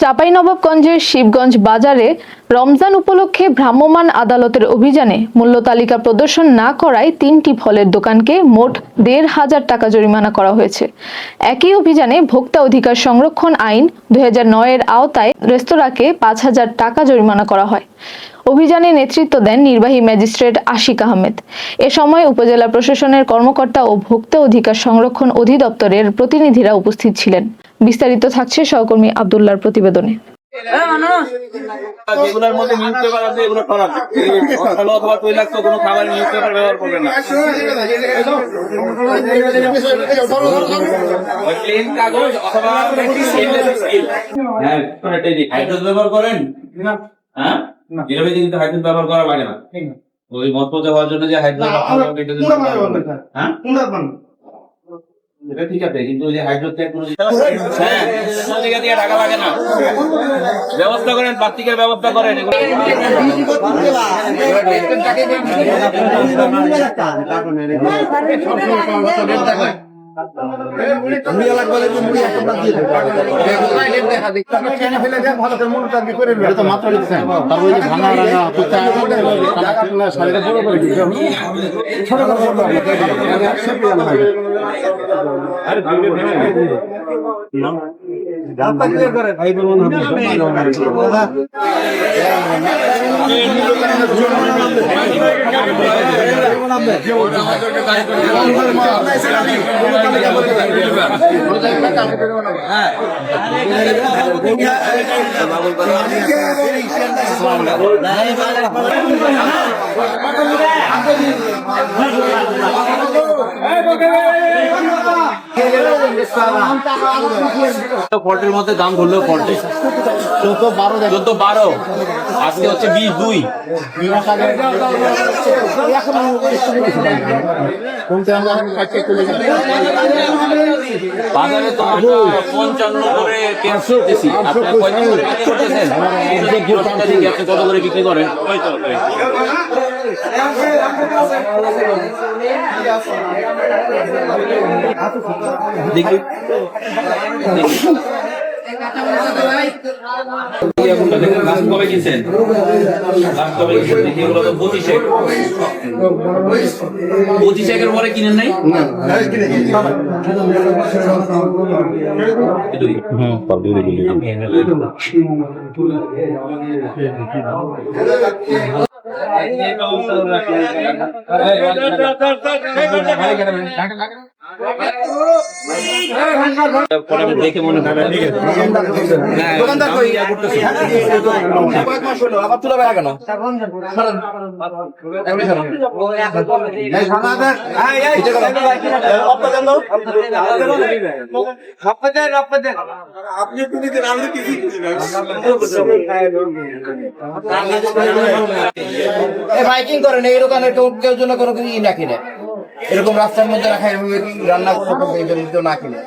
চাঁপাইনবাবগঞ্জের শিবগঞ্জ বাজারে রমজান উপলক্ষে ভ্রাম্যমাণ আদালতের অভিযানে মূল্য তালিকা প্রদর্শন না করায় ৩টি ফলের দোকানকে মোট ১৫০০ টাকা জরিমানা করা হয়েছে। একই অভিযানে ভোক্তা অধিকার সংরক্ষণ আইন ২০০৯-এর আওতায় রেস্তোরাঁকে ৫,০০০ টাকা জরিমানা করা হয়। অভিযানে নেতৃত্ব দেন নির্বাহী ম্যাজিস্ট্রেট আশিক আহমেদ। এ সময় উপজেলা প্রশাসনের কর্মকর্তা ও ভোক্তা অধিকার সংরক্ষণ অধিদপ্তরের প্রতিনিধিরা উপস্থিত ছিলেন। বিস্তারিত থাকছে সহকর্মী আব্দুল্লাহর প্রতিবেদনে। যেগুলোর মধ্যে নিউজ পেপার আছে এগুলো সরান, অথবা তৈলাক্ত কোনো খাবার নিউজ পেপার ব্যবহার করবেন না। প্লেন কাগজ অথবা হাইড্রোজ ব্যবহার করেন, হ্যাঁ নিরাপদে কিন্তু হাইড্রোজ ব্যবহার করা লাগে না। ওই মতপথে হওয়ার জন্য যে হাইড্রোজ এটা ঠিক আছে, কিন্তু ওই যে হাইড্রোজ দিয়ে টাকা লাগে না। ব্যবস্থা করেন, প্লাস্টিকের ব্যবস্থা করেন। ফল্টের মধ্যে দাম ধরলেও ফল্টে 14-12, আজকে হচ্ছে 20-2। বাজারে তো 55 করে করতেছি, আপনার 35 করে করতেছেন, আপনি কত করে বিক্রি করেন? দেখি কবে কিনছেন? এগুলো তো 25-এর পরে কিনেন নাই? দেখে মনে হয় বাইকিং করেন এই দোকানে কেউ জন্য কোনো কিছু না কিনে, এরকম রাস্তার মধ্যে রাখা রান্না করে না কিনে।